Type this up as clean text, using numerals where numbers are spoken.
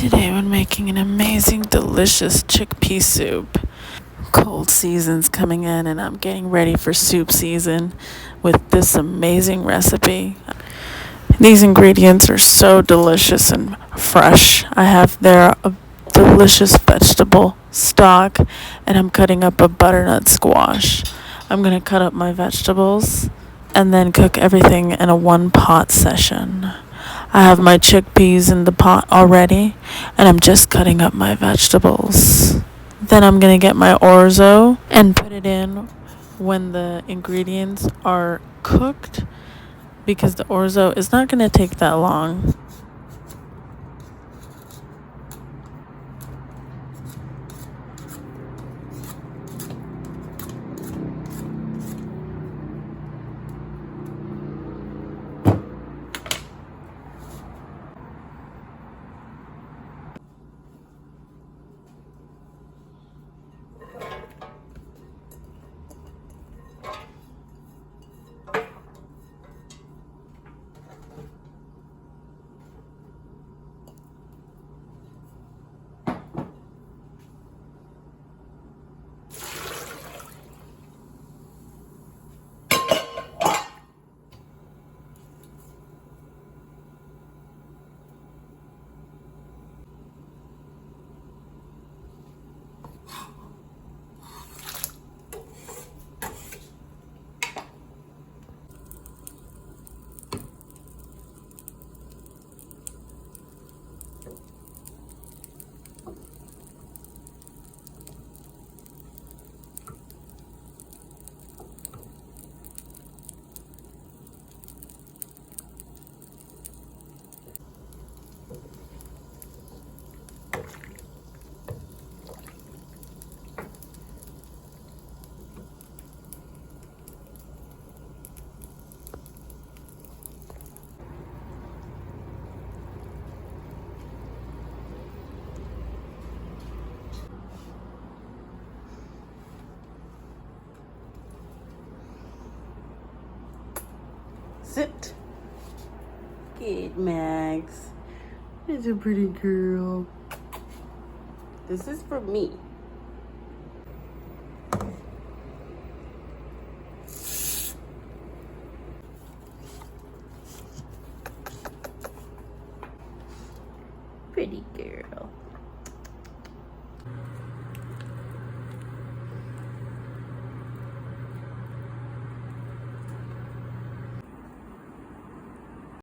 Today I'm making an amazing, delicious chickpea soup. Cold season's coming in and I'm getting ready for soup season with this amazing recipe. These ingredients are so delicious and fresh. I have there a delicious vegetable stock and I'm cutting up a butternut squash. I'm going to cut up my vegetables and then cook everything in a one pot session. I have my chickpeas in the pot already, and I'm just cutting up my vegetables. Then I'm going to get my orzo and put it in when the ingredients are cooked, because the orzo is not going to take that long. Sit. Good, Max. It's a pretty girl. This is for me. Pretty girl.